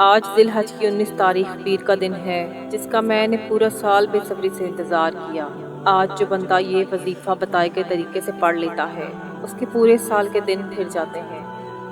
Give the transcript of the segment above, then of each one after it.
آج ذی الحج کی 19 تاریخ پیر کا دن ہے، جس کا میں نے پورا سال بے صبری سے انتظار کیا۔ آج جو بندہ یہ وظیفہ بتائے گئے طریقے سے پڑھ لیتا ہے، اس کے پورے سال کے دن پھر جاتے ہیں،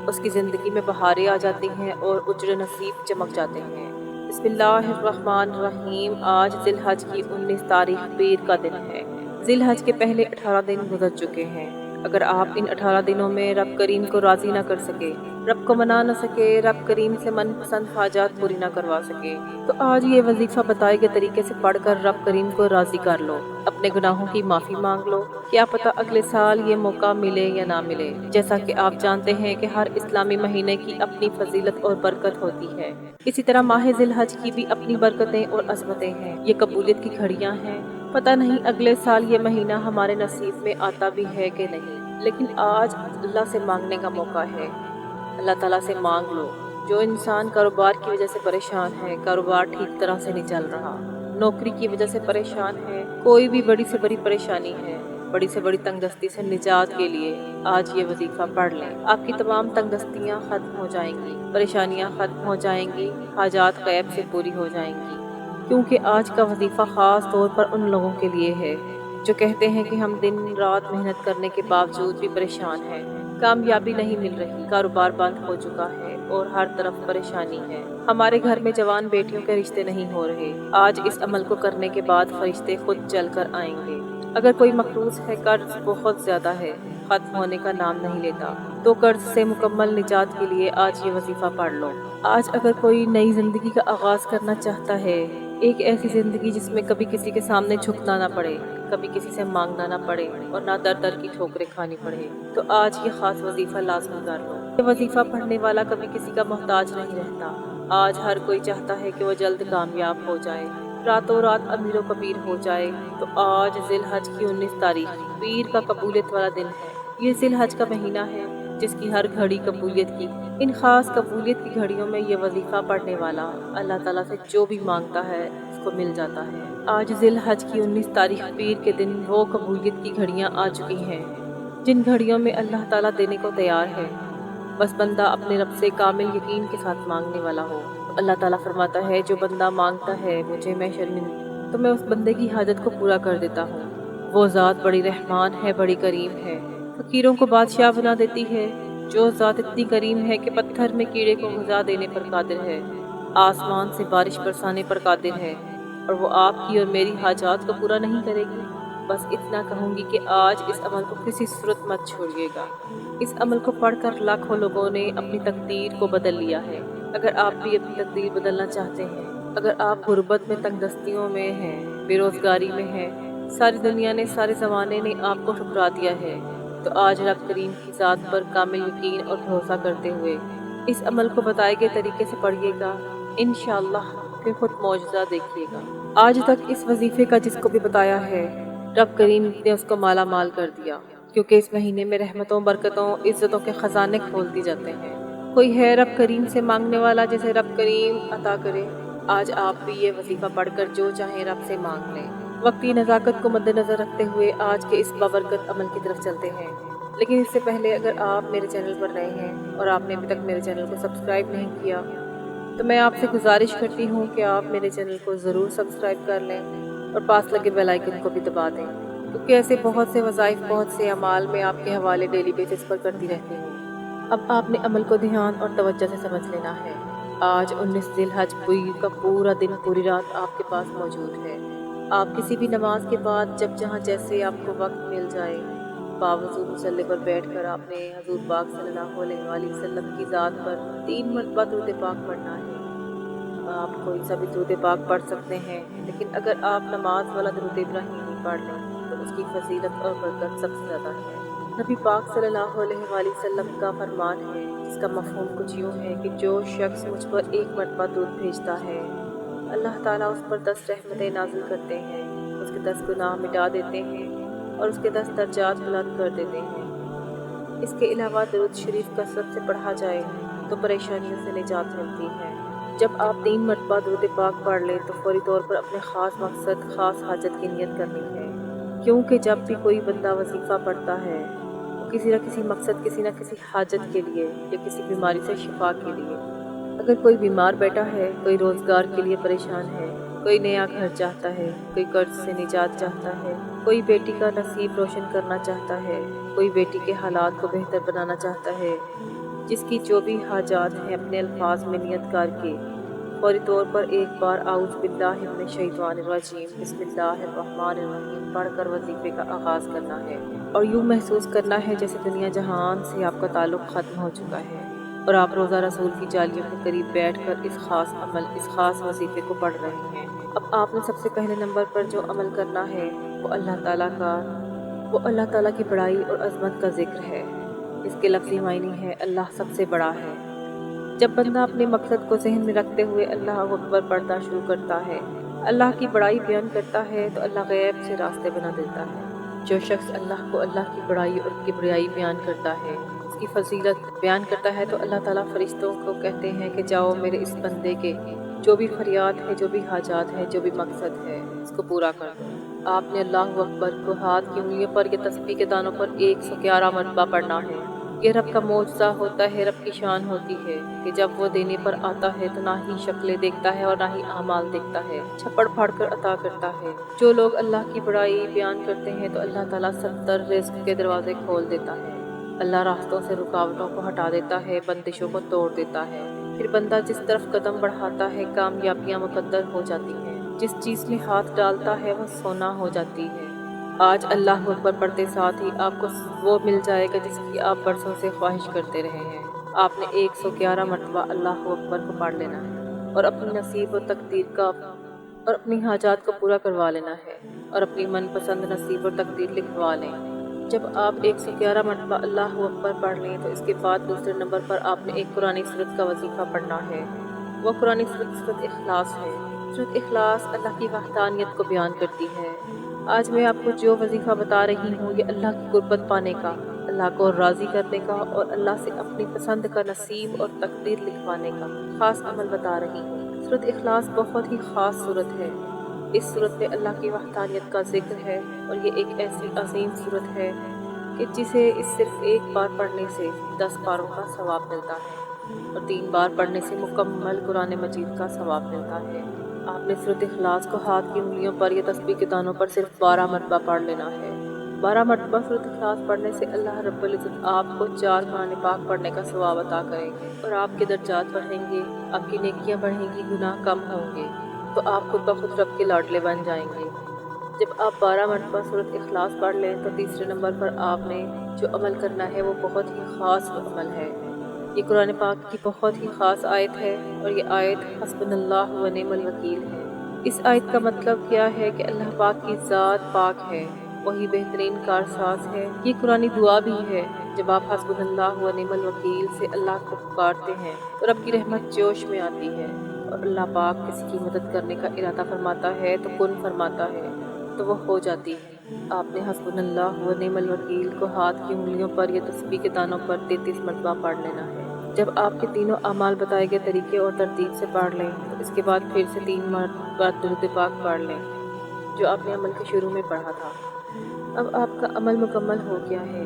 اس کی زندگی میں بہاریں آ جاتی ہیں اور اجر نصیب چمک جاتے ہیں۔ بسم اللہ الرحمن الرحیم۔ آج ذی الحج کی 19 تاریخ پیر کا دن ہے۔ ذی الحج کے پہلے 18 دن گزر چکے ہیں۔ اگر آپ ان 18 دنوں میں رب کریم کو راضی نہ کر سکے، رب کو منا نہ سکے، رب کریم سے من پسند حاجات پوری نہ کروا سکے، تو آج یہ وظیفہ بتائے گئے طریقے سے پڑھ کر رب کریم کو راضی کر لو، اپنے گناہوں کی معافی مانگ لو۔ کیا پتہ اگلے سال یہ موقع ملے یا نہ ملے۔ جیسا کہ آپ جانتے ہیں کہ ہر اسلامی مہینے کی اپنی فضیلت اور برکت ہوتی ہے، اسی طرح ماہ ذی الحج کی بھی اپنی برکتیں اور عظمتیں ہیں۔ یہ قبولیت کی گھڑیاں ہیں۔ پتہ نہیں اگلے سال یہ مہینہ ہمارے نصیب میں آتا بھی ہے کہ نہیں، لیکن آج اللہ سے مانگنے کا موقع ہے۔ اللہ تعالیٰ سے مانگ لو۔ جو انسان کاروبار کی وجہ سے پریشان ہے، کاروبار ٹھیک طرح سے نہیں چل رہا، نوکری کی وجہ سے پریشان ہے، کوئی بھی بڑی سے بڑی پریشانی ہے، بڑی سے بڑی تنگ دستی سے نجات کے لیے آج یہ وظیفہ پڑھ لیں۔ آپ کی تمام تنگ دستیاں ختم ہو جائیں گی، پریشانیاں ختم ہو جائیں گی، حاجات غیب سے پوری ہو جائیں گی، کیونکہ آج کا وظیفہ خاص طور پر ان لوگوں کے لیے ہے جو کہتے ہیں کہ ہم دن رات محنت کرنے کے باوجود بھی پریشان ہیں، کامیابی نہیں مل رہی، کاروبار بند ہو چکا ہے اور ہر طرف پریشانی ہے، ہمارے گھر میں جوان بیٹیوں کے رشتے نہیں ہو رہے۔ آج اس عمل کو کرنے کے بعد فرشتے خود چل کر آئیں گے۔ اگر کوئی مقروض ہے، قرض بہت زیادہ ہے، ختم ہونے کا نام نہیں لیتا، تو قرض سے مکمل نجات کے لیے آج یہ وظیفہ پڑھ لو۔ آج اگر کوئی نئی زندگی کا آغاز کرنا چاہتا ہے، ایک ایسی زندگی جس میں کبھی کسی کے سامنے جھکنا نہ پڑے، کبھی کسی سے مانگنا نہ پڑے اور نہ در در کی ٹھوکریں کھانی پڑے، تو آج یہ خاص وظیفہ لازمی کر لو۔ یہ وظیفہ پڑھنے والا کبھی کسی کا محتاج نہیں رہتا۔ آج ہر کوئی چاہتا ہے کہ وہ جلد کامیاب ہو جائے، راتوں رات امیر و کبیر ہو جائے، تو آج ذی الحج کی 19 تاریخ پیر کا قبولیت والا دن ہے۔ یہ ذی الحج کا مہینہ ہے جس کی ہر گھڑی قبولیت کی۔ ان خاص قبولیت کی گھڑیوں میں یہ وظیفہ پڑھنے والا اللہ تعالیٰ سے جو بھی مانگتا ہے اس کو مل جاتا ہے۔ آج ذی الحج کی 19 تاریخ پیر کے دن وہ قبولیت کی گھڑیاں آ چکی ہیں جن گھڑیوں میں اللہ تعالیٰ دینے کو تیار ہے، بس بندہ اپنے رب سے کامل یقین کے ساتھ مانگنے والا ہو۔ اللہ تعالیٰ فرماتا ہے جو بندہ مانگتا ہے مجھے میں شرمندہ تو میں اس بندے کی حاجت کو پورا کر دیتا ہوں۔ وہ ذات بڑی رحمان ہے، بڑی کریم ہے، فقیروں کو بادشاہ بنا دیتی ہے۔ جو ذات اتنی کریم ہے کہ پتھر میں کیڑے کو غذا دینے پر قادر ہے، آسمان سے بارش برسانے پر قادر ہے، اور وہ آپ کی اور میری حاجات کو پورا نہیں کرے گی۔ بس اتنا کہوں گی کہ آج اس عمل کو کسی صورت مت چھوڑیے گا۔ اس عمل کو پڑھ کر لاکھوں لوگوں نے اپنی تقدیر کو بدل لیا ہے۔ اگر آپ بھی اپنی تقدیر بدلنا چاہتے ہیں، اگر آپ غربت میں، تنگ دستیوں میں ہیں، بے روزگاری میں ہیں، ساری دنیا نے، سارے زمانے نے آپ کو ٹھکرا دیا ہے، تو آج رب کریم کی ذات پر کامل یقین اور بھروسہ کرتے ہوئے اس عمل کو بتائے گئے طریقے سے پڑھیے گا، انشاءاللہ پھر خود معجزہ دیکھیے گا۔ آج تک اس وظیفے کا جس کو بھی بتایا ہے، رب کریم نے اس کو مالا مال کر دیا، کیونکہ اس مہینے میں رحمتوں، برکتوں، عزتوں کے خزانے کھول دی جاتے ہیں۔ کوئی ہے رب کریم سے مانگنے والا جسے رب کریم عطا کرے؟ آج آپ بھی یہ وظیفہ پڑھ کر جو چاہیں رب سے مانگ لیں۔ وقتی نزاکت کو مد نظر رکھتے ہوئے آج کے اس بابرکت عمل کی طرف چلتے ہیں، لیکن اس سے پہلے اگر آپ میرے چینل پر نئے ہیں اور آپ نے ابھی تک میرے چینل کو سبسکرائب نہیں کیا، تو میں آپ سے گزارش کرتی ہوں کہ آپ میرے چینل کو ضرور سبسکرائب کر لیں اور پاس لگے بیل آئیکن کو بھی دبا دیں، کیونکہ ایسے بہت سے وظائف، بہت سے اعمال میں آپ کے حوالے ڈیلی بیسس پر کرتی رہتی ہوں۔ اب آپ نے عمل کو دھیان اور توجہ سے سمجھ لینا ہے۔ آج 19 ذی الحج پیر کا پورا دن، پوری رات آپ کے پاس موجود ہے۔ آپ کسی بھی نماز کے بعد جب جہاں جیسے آپ کو وقت مل جائے، باوضو مصلی پر بیٹھ کر آپ نے حضور پاک صلی اللہ علیہ وسلم کی ذات پر 3 مرتبہ درود پاک پڑھنا ہے۔ آپ کوئی سا بھی درود پاک پڑھ سکتے ہیں، لیکن اگر آپ نماز والا درود ابراہیمی پڑھ لیں تو اس کی فضیلت اور برکت سب سے زیادہ ہے۔ نبی پاک صلی اللہ علیہ وسلم کا فرمان ہے، جس کا مفہوم کچھ یوں ہے کہ جو شخص مجھ پر 1 مرتبہ درود بھیجتا ہے، اللہ تعالیٰ اس پر 10 رحمتیں نازل کرتے ہیں، اس کے 10 گناہ مٹا دیتے ہیں اور اس کے 10 درجات بلند کر دیتے ہیں۔ اس کے علاوہ درود شریف کثرت سے پڑھا جائے تو پریشانیوں سے نجات ملتی ہے۔ جب آپ 3 مرتبہ درود پاک پڑھ لیں تو فوری طور پر اپنے خاص مقصد، خاص حاجت کی نیت کرنی ہے، کیونکہ جب بھی کوئی بندہ وظیفہ پڑھتا ہے وہ کسی نہ کسی مقصد، کسی نہ کسی حاجت کے لیے یا کسی بیماری سے شفا کے لیے، اگر کوئی بیمار بیٹھا ہے، کوئی روزگار کے لیے پریشان ہے، کوئی نیا گھر چاہتا ہے، کوئی قرض سے نجات چاہتا ہے، کوئی بیٹی کا نصیب روشن کرنا چاہتا ہے، کوئی بیٹی کے حالات کو بہتر بنانا چاہتا ہے، جس کی جو بھی حاجات ہیں اپنے الفاظ میں نیت کر کے فوری طور پر ایک بار اعوذ باللہ من الشیطان الرجیم بسم اللہ الرحمن الرحیم پڑھ کر وظیفے کا آغاز کرنا ہے، اور یوں محسوس کرنا ہے جیسے دنیا جہان سے آپ کا تعلق ختم ہو چکا ہے اور آپ روزہ رسول کی جالیوں کے قریب بیٹھ کر اس خاص عمل، اس خاص وظیفے کو پڑھ رہے ہیں۔ اب آپ نے سب سے پہلے نمبر پر جو عمل کرنا ہے وہ اللہ تعالیٰ کی بڑائی اور عظمت کا ذکر ہے۔ اس کے لفظی معنی ہے اللہ سب سے بڑا ہے۔ جب بندہ اپنے مقصد کو ذہن میں رکھتے ہوئے اللہ اکبر پڑھنا شروع کرتا ہے، اللہ کی بڑائی بیان کرتا ہے تو اللہ غیب سے راستے بنا دیتا ہے۔ جو شخص اللہ کو اللہ کی بڑائی اور کبریائی بیان کرتا ہے، اس کی فضیلت بیان کرتا ہے، تو اللہ تعالیٰ فرشتوں کو کہتے ہیں کہ جاؤ میرے اس بندے کے جو بھی فریاد ہے، جو بھی حاجات ہے، جو بھی مقصد ہے، اس کو پورا کر دو۔ آپ نے اللہ اکبر کو ہاتھ کی انگلیوں پر یا تسبیح کے دانوں پر 111 مرتبہ پڑھنا ہے۔ یہ رب کا معجزہ ہوتا ہے، رب کی شان ہوتی ہے کہ جب وہ دینے پر آتا ہے تو نہ ہی شکلیں دیکھتا ہے اور نہ ہی اعمال دیکھتا ہے، چھپڑ پھاڑ کر عطا کرتا ہے۔ جو لوگ اللہ کی بڑائی بیان کرتے ہیں تو اللہ تعالیٰ 70 رزق کے دروازے کھول دیتا ہے۔ اللہ راستوں سے رکاوٹوں کو ہٹا دیتا ہے، بندشوں کو توڑ دیتا ہے۔ پھر بندہ جس طرف قدم بڑھاتا ہے کامیابیاں مقدر ہو جاتی ہیں، جس چیز میں ہاتھ ڈالتا ہے وہ سونا ہو جاتی ہے۔ آج اللہ اکبر پڑھتے ساتھ ہی آپ کو وہ مل جائے گا جس کی آپ برسوں سے خواہش کرتے رہے ہیں۔ آپ نے 111 مرتبہ اللہ اکبر کو پڑھ لینا ہے اور اپنی نصیب و تقدیر کا اور اپنی حاجات کو پورا کروا لینا ہے اور اپنی من پسند نصیب اور تقدیر لکھوا لیں۔ جب آپ 111 مرتبہ اللہ اکبر پڑھ لیں تو اس کے بعد دوسرے نمبر پر آپ نے ایک قرآن سورت کا وظیفہ پڑھنا ہے۔ وہ قرآن سورت اخلاص ہے۔ سورت اخلاص اللہ کی وحدانیت کو بیان کرتی ہے۔ آج میں آپ کو جو وظیفہ بتا رہی ہوں یہ اللہ کی قربت پانے کا، اللہ کو راضی کرنے کا اور اللہ سے اپنی پسند کا نصیب اور تقدیر لکھوانے کا خاص عمل بتا رہی ہوں۔ سورت اخلاص بہت ہی خاص سورت ہے۔ اس سورت میں اللہ کی وحدانیت کا ذکر ہے اور یہ ایک ایسی عظیم سورت ہے کہ جسے اس صرف ایک بار پڑھنے سے 10 پاروں کا ثواب ملتا ہے اور 3 بار پڑھنے سے مکمل قرآن مجید کا ثواب ملتا ہے۔ آپ نے سورت اخلاص کو ہاتھ کی انگلیوں پر یا تسبیح کے دانوں پر صرف 12 مرتبہ پڑھ لینا ہے۔ 12 مرتبہ سورت اخلاص پڑھنے سے اللہ رب العزت آپ کو 4 قرآن پاک پڑھنے کا ثواب عطا کریں گے اور آپ کے درجات بڑھیں گے، آپ کی نیکیاں بڑھیں گی، گناہ کم ہوں گے، تو آپ خود بخود رب کے لاڈلے بن جائیں گے۔ جب آپ 12 مرتبہ سورت اخلاص پڑھ لیں تو تیسرے نمبر پر آپ نے جو عمل کرنا ہے وہ بہت ہی خاص عمل ہے۔ یہ قرآن پاک کی بہت ہی خاص آیت ہے اور یہ آیت حسبنا اللہ و نعم الوکیل ہے۔ اس آیت کا مطلب کیا ہے کہ اللہ پاک کی ذات پاک ہے، وہی بہترین کارساز ہے۔ یہ قرآنی دعا بھی ہے۔ جب آپ حسبنا اللہ و نعم الوکیل سے اللہ کو پکارتے ہیں تو رب کی رحمت جوش میں آتی ہے اور اللہ پاک کسی کی مدد کرنے کا ارادہ فرماتا ہے تو کن فرماتا ہے تو وہ ہو جاتی ہے۔ آپ نے حسبنا اللہ و نعم الوکیل کو ہاتھ کی انگلیوں پر یا تسبیح کے دانوں پر 33 مرتبہ پڑھ لینا ہے۔ جب آپ کے تینوں اعمال بتائے گئے طریقے اور ترتیب سے پڑھ لیں تو اس کے بعد پھر سے 3 مرتبہ درود پاک پڑھ لیں جو آپ نے عمل کے شروع میں پڑھا تھا۔ اب آپ کا عمل مکمل ہو گیا ہے۔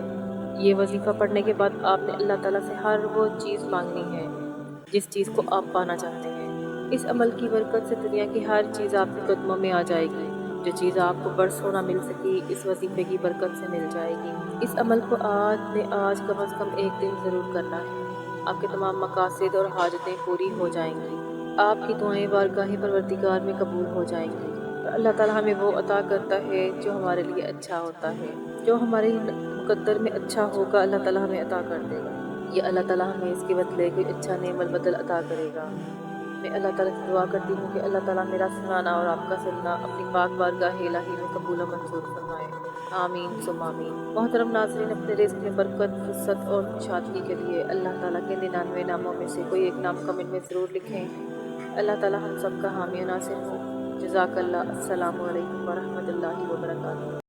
یہ وظیفہ پڑھنے کے بعد آپ نے اللہ تعالیٰ سے ہر وہ چیز مانگنی ہے جس چیز کو آپ پانا چاہتے ہیں۔ اس عمل کی برکت سے دنیا کی ہر چیز آپ کے قدموں میں آ جائے گی۔ جو چیز آپ کو برسوں نہ مل سکی اس وظیفے کی برکت سے مل جائے گی۔ اس عمل کو آج کم از کم ایک دن ضرور کرنا ہے۔ آپ کے تمام مقاصد اور حاجتیں پوری ہو جائیں گی۔ آپ کی دعائیں بارگاہ پروردگار میں قبول ہو جائیں گی اور اللہ تعالیٰ ہمیں وہ عطا کرتا ہے جو ہمارے لیے اچھا ہوتا ہے۔ جو ہمارے مقدر میں اچھا ہوگا اللہ تعالیٰ ہمیں عطا کر دے گا۔ یہ اللہ تعالیٰ ہمیں اس کے بدلے کوئی اچھا نعم البدل عطا کرے گا۔ میں اللہ تعالیٰ سے دعا کرتی ہوں کہ اللہ تعالیٰ میرا سنانا اور آپ کا سننا اپنی پاک بارگاہ الہی میں قبول و منظور فرمائے۔ آمین ثم آمین۔ محترم ناظرین، اپنے رزق میں برکت، وسعت اور خوشحالی کے لیے اللہ تعالیٰ کے 99 ناموں میں سے کوئی ایک نام کمنٹ میں ضرور لکھیں۔ اللہ تعالیٰ ہم سب کا حامی و ناصر ہو۔ جزاک اللہ۔ السلام علیکم ورحمۃ اللہ وبرکاتہ۔